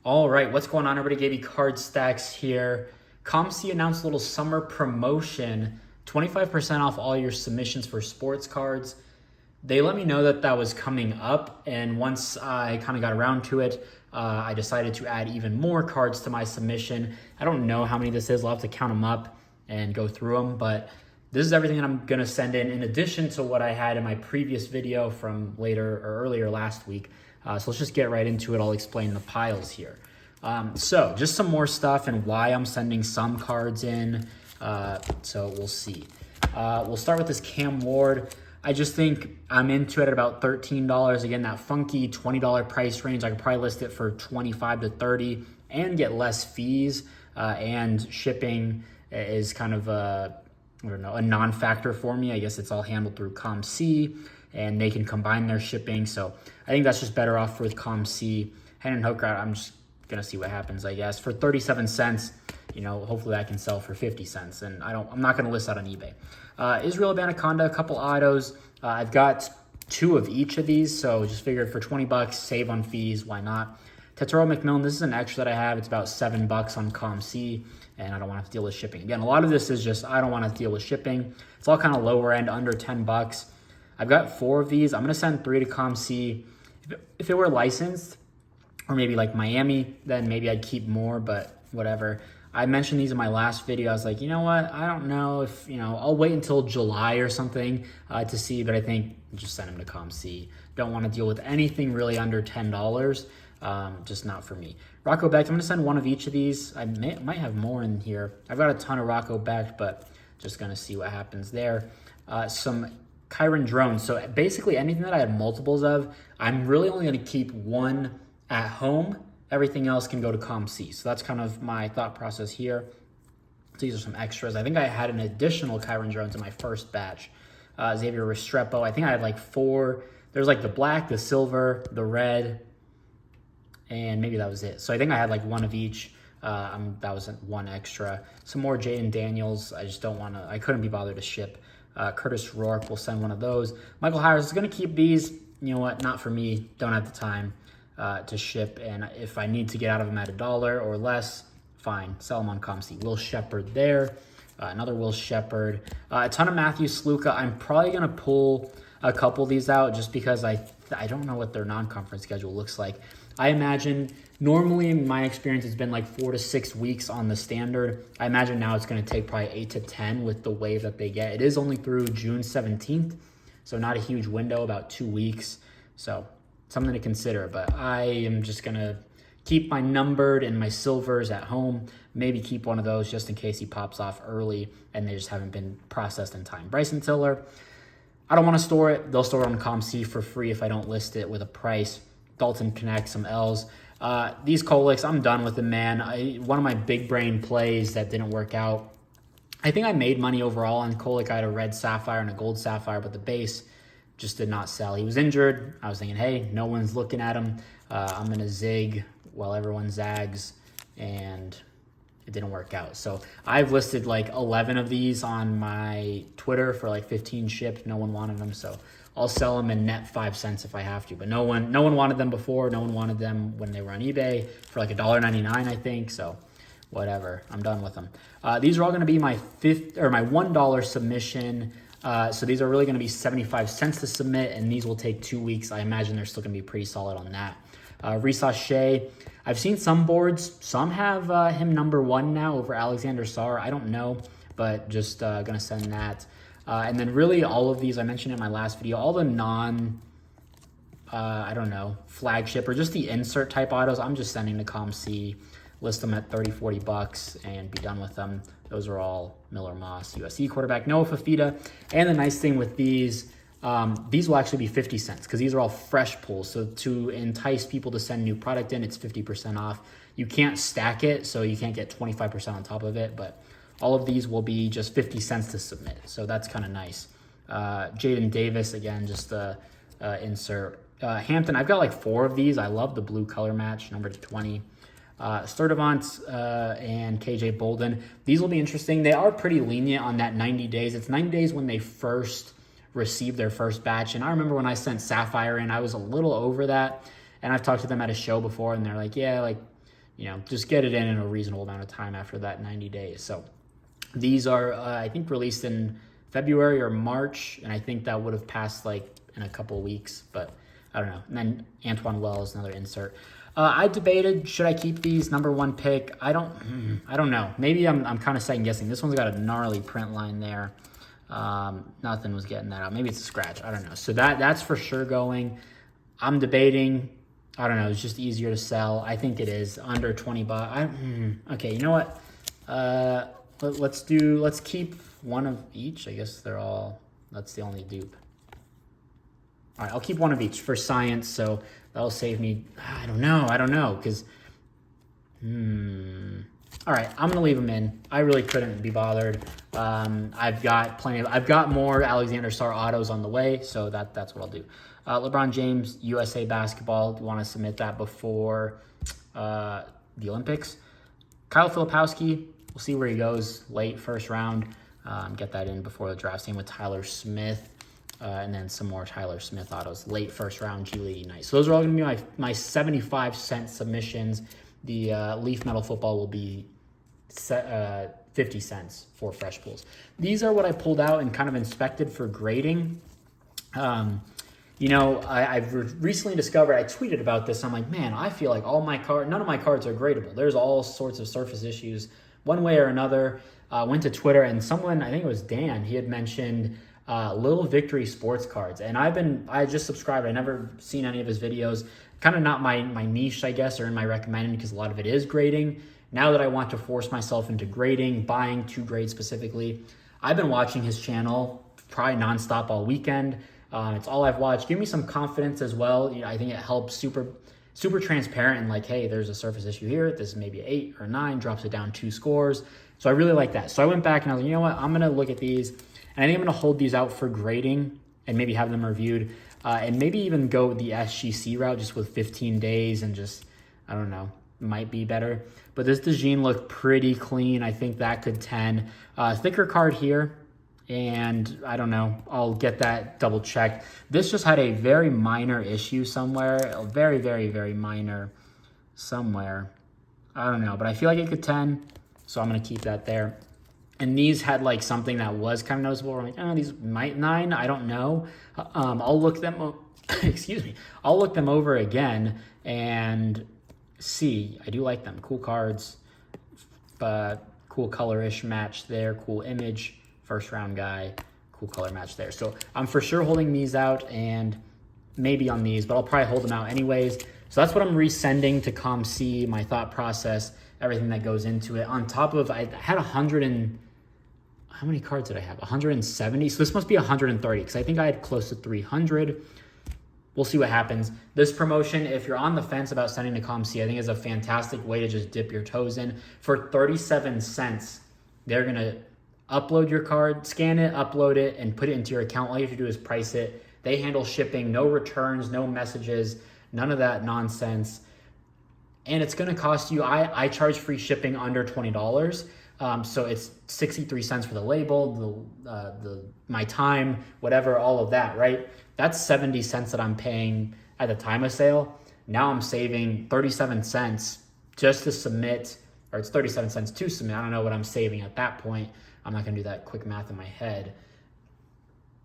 All right, what's going on, everybody? Gaby Card Stacks here. COMC announced a little summer promotion, 25% off all your submissions for sports cards. They let me know that that was coming up, and once I kind of got around to it, I decided to add even more cards to my submission. I don't know how many this is. I'll have to count them up and go through them, but this is everything that I'm going to send in addition to what I had in my previous video from earlier last week. So let's just get right into it. I'll explain the piles here. So just some more stuff and why I'm sending some cards in. So we'll see. We'll start with this Cam Ward. I just think I'm into it at about $13. Again, that funky $20 price range. I could probably list it for $25 to $30 and get less fees. And shipping is kind of a non-factor for me. I guess it's all handled through COMC and they can combine their shipping. So I think that's just better off with COMC. Hand and hook route, I'm just gonna see what happens, I guess. For 37 cents, hopefully I can sell for 50 cents. And I'm not gonna list that on eBay. Israel Anaconda, a couple autos. I've got 2 of each of these, so just figured for 20 bucks, save on fees, why not? Tetsuo McMillan, this is an extra that I have. It's about $7 on COMC, and I don't want to deal with shipping. Again, a lot of this is just I don't want to deal with shipping. It's all kind of lower end, under 10 bucks. I've got 4 of these. I'm going to send 3 to COMC. If it were licensed, or maybe like Miami, then maybe I'd keep more, but whatever. I mentioned these in my last video. I was like, you know what? I don't know if, I'll wait until July or something to see, but I think just send them to COMC. Don't want to deal with anything really under $10. Just not for me. Rocco Becht, I'm going to send 1 of each of these. I might have more in here. I've got a ton of Rocco Becht, but just going to see what happens there. Some Kyron drones. So basically anything that I had multiples of, I'm really only going to keep 1 at home. Everything else can go to COMC. So that's kind of my thought process here. These are some extras. I think I had an additional Kyron drones in my first batch. Xavier Restrepo. I think I had like 4. There's like the black, the silver, the red, and maybe that was it. So I think I had like 1 of each. That was 1 extra. Some more Jaden Daniels. I just don't want to, I couldn't be bothered to ship. Curtis Rourke, will send 1 of those. Michael Harris is going to keep these. You know what? Not for me. Don't have the time to ship. And if I need to get out of them at $1 or less, fine. Sell them on COMC. Will Shepard there. Another Will Shepard. A ton of Matthew Sluka. I'm probably going to pull a couple of these out just because I don't know what their non-conference schedule looks like. I imagine normally in my experience it's been like 4 to 6 weeks on the standard. I imagine now it's going to take probably 8 to 10 with the wave that they get. It is only through June 17th, so not a huge window, about 2 weeks. So something to consider, but I am just going to keep my numbered and my silvers at home. Maybe keep 1 of those just in case he pops off early and they just haven't been processed in time. Bryson Tiller, I don't want to store it. They'll store it on COMC for free if I don't list it with a price. Dalton Connect, some L's. These Koliks, I'm done with them, man. One of my big brain plays that didn't work out. I think I made money overall on Kolik. I had a red sapphire and a gold sapphire, but the base just did not sell. He was injured. I was thinking, hey, no one's looking at him. I'm going to zig while everyone zags, and it didn't work out. So I've listed like 11 of these on my Twitter for like 15 shipped. No one wanted them, so I'll sell them and net 5 cents if I have to. But no one wanted them before. No one wanted them when they were on eBay for like $1.99, I think. So whatever, I'm done with them. These are all going to be my $1 submission. So these are really going to be 75 cents to submit, and these will take 2 weeks. I imagine they're still going to be pretty solid on that. Risa Shea, I've seen some boards. Some have him number 1 now over Alexander Sarr. I don't know, but just going to send that. And then really all of these, I mentioned in my last video, all the flagship or just the insert type autos, I'm just sending to COMC, list them at 30, 40 bucks and be done with them. Those are all Miller Moss, USC quarterback, Noah Fafita. And the nice thing with these will actually be 50 cents because these are all fresh pulls. So to entice people to send new product in, it's 50% off. You can't stack it, so you can't get 25% on top of it, but all of these will be just 50 cents to submit. So that's kind of nice. Jaden Davis, again, just insert. Hampton, I've got like 4 of these. I love the blue color match, number 20. Sturdivant and KJ Bolden. These will be interesting. They are pretty lenient on that 90 days. It's 90 days when they first received their first batch. And I remember when I sent Sapphire in, I was a little over that. And I've talked to them at a show before, and they're like, yeah, like just get it in a reasonable amount of time after that 90 days. So these are, I think, released in February or March, and I think that would have passed like in a couple of weeks, but I don't know. And then Antoine Wells, another insert. I debated, should I keep these? Number 1 pick. I don't know. Maybe I'm kind of second guessing. This one's got a gnarly print line there. Nothing was getting that out. Maybe it's a scratch. I don't know. So that's for sure going. I'm debating. I don't know. It's just easier to sell. I think it is under 20 bucks. Okay, you know what? Let's keep one of each. I guess that's the only dupe. All right, I'll keep one of each for science, so that'll save me. I don't know, because, all right, I'm gonna leave them in. I really couldn't be bothered. I've got more Alexander Sarr autos on the way, so that's what I'll do. LeBron James, USA Basketball. Do you want to submit that before the Olympics? Kyle Filipowski, we'll see where he goes. Late first round. Get that in before the draft. Same with Tyler Smith. And then some more Tyler Smith autos. Late first round, G League Night. So those are all going to be my 75-cent submissions. The Leaf Metal Football will be 50 cents for fresh pulls. These are what I pulled out and kind of inspected for grading. I've recently discovered, I tweeted about this. I'm like, man, I feel like none of my cards are gradable. There's all sorts of surface issues one way or another. Went to Twitter and someone, I think it was Dan, he had mentioned Little Victory sports cards. And I just subscribed. I never seen any of his videos. Kind of not my niche, I guess, or in my recommended, because a lot of it is grading. Now that I want to force myself into grading, buying to grade specifically, I've been watching his channel probably nonstop all weekend. It's all I've watched. Give me some confidence as well. I think it helps. Super transparent and like, hey, there's a surface issue here. This is maybe an 8 or 9, drops it down 2 scores. So I really like that. So I went back and I was like, you know what? I'm going to look at these. And I think I'm going to hold these out for grading and maybe have them reviewed. And maybe even go the SGC route just with 15 days and just, I don't know, might be better. But this Dejeen looked pretty clean. I think that could 10. Thicker card here. And I don't know, I'll get that double checked. This just had a very minor issue somewhere. A very, very, very minor somewhere. I don't know, but I feel like it could 10. So I'm going to keep that there. And these had like something that was kind of noticeable. I'm like, oh, these might 9. I don't know. I'll look them. Excuse me. I'll look them over again and see. I do like them. Cool cards, but cool color-ish match there. Cool image. First round guy. Cool color match there. So I'm for sure holding these out and maybe on these, but I'll probably hold them out anyways. So that's what I'm resending to COMC. My thought process, everything that goes into it. On top of, I had 100 and how many cards did I have? 170. So this must be 130 because I think I had close to 300. We'll see what happens. This promotion, if you're on the fence about sending to COMC, I think is a fantastic way to just dip your toes in. For 37 cents, they're going to upload your card, scan it, upload it, and put it into your account. All you have to do is price it. They handle shipping, no returns, no messages, none of that nonsense. And it's going to cost you, I charge free shipping under $20. So it's 63 cents for the label, my time, whatever, all of that, right? That's 70 cents that I'm paying at the time of sale. Now I'm saving 37 cents just to submit, or it's 37 cents to submit. I don't know what I'm saving at that point. I'm not going to do that quick math in my head.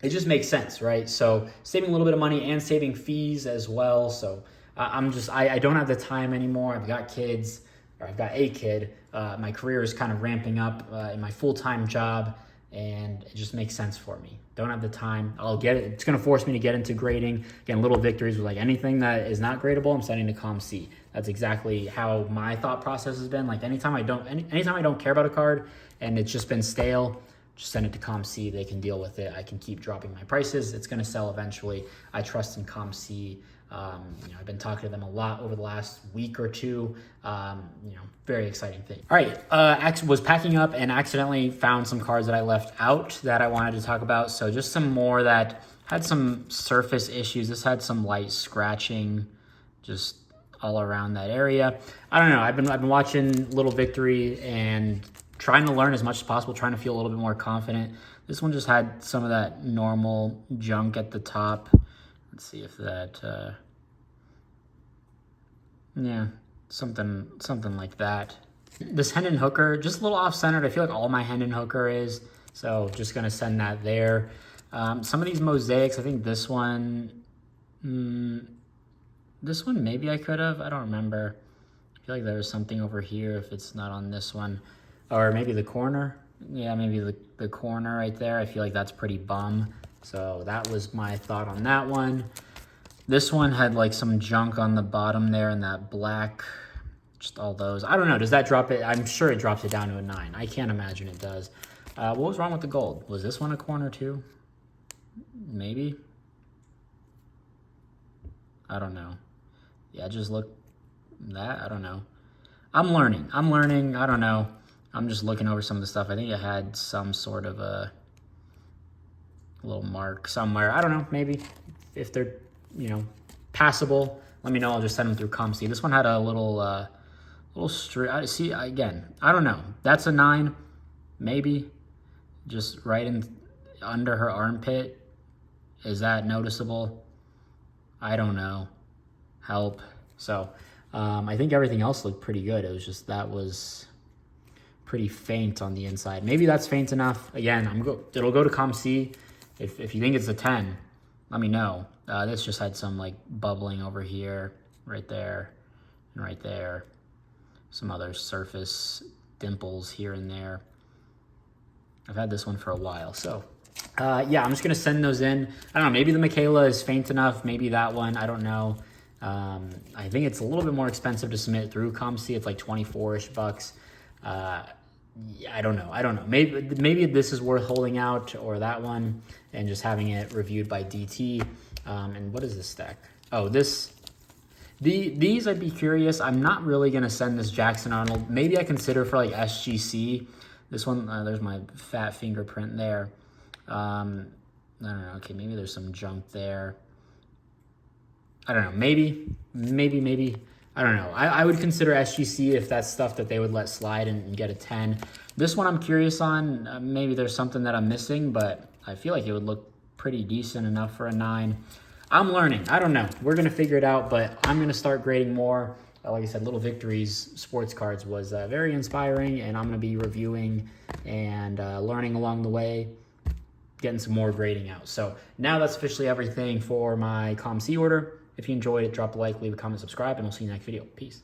It just makes sense, right? So saving a little bit of money and saving fees as well. So I don't have the time anymore. I've got kids, or I've got a kid. My career is kind of ramping up in my full-time job, and it just makes sense for me. Don't have the time. I'll get it. It's going to force me to get into grading. Again, little victories with like anything that is not gradable, I'm sending to COMC. That's exactly how my thought process has been. Like anytime I don't care about a card and it's just been stale, just send it to COMC. They can deal with it. I can keep dropping my prices. It's going to sell eventually. I trust in COMC. I've been talking to them a lot over the last week or two. Very exciting thing. All right, was packing up and accidentally found some cards that I left out that I wanted to talk about. So just some more that had some surface issues. This had some light scratching, just all around that area. I don't know. I've been watching Little Victory and trying to learn as much as possible, trying to feel a little bit more confident. This one just had some of that normal junk at the top. Let's see if that, yeah, something like that. This Hendon Hooker, just a little off-centered. I feel like all my Hendon Hooker is, so just gonna send that there. Some of these mosaics, I think this one maybe I could have, I don't remember. I feel like there was something over here if it's not on this one. Or maybe the corner. Yeah, maybe the corner right there. I feel like that's pretty bum. So that was my thought on that one. This one had like some junk on the bottom there and that black, just all those. I don't know, does that drop it? I'm sure it drops it down to a 9. I can't imagine it does. What was wrong with the gold? Was this one a corner too? Maybe? I don't know. Yeah, just look that, I don't know. I'm learning, I don't know. I'm just looking over some of the stuff. I think it had some sort of a little mark somewhere. I don't know, maybe if they're, you know, passable, let me know. I'll just send them through COMC. This one had a little straight. See, again, I don't know. That's a 9, maybe. Just right in under her armpit. Is that noticeable? I don't know. Help. So I think everything else looked pretty good. It was just that was pretty faint on the inside. Maybe that's faint enough. Again, it'll go to COMC. If you think it's a 10, let me know. This just had some like bubbling over here, right there, and right there. Some other surface dimples here and there. I've had this one for a while, so yeah, I'm just gonna send those in. I don't know, maybe the Michaela is faint enough, maybe that one, I don't know. I think it's a little bit more expensive to submit through COMC. It's like 24-ish bucks. Yeah, I don't know. Maybe this is worth holding out, or that one, and just having it reviewed by DT. And what is this stack? Oh, these I'd be curious. I'm not really gonna send this Jackson Arnold. Maybe I consider for like SGC. This one, there's my fat fingerprint there. I don't know. Okay, maybe there's some junk there. I don't know. Maybe. I don't know. I would consider SGC if that's stuff that they would let slide and get a 10. This one I'm curious on. Maybe there's something that I'm missing, but I feel like it would look pretty decent enough for a 9. I'm learning. I don't know. We're going to figure it out, but I'm going to start grading more. Like I said, Little Victories sports cards was very inspiring, and I'm going to be reviewing and learning along the way, getting some more grading out. So now that's officially everything for my COMC order. If you enjoyed it, drop a like, leave a comment, subscribe, and we'll see you in the next video. Peace.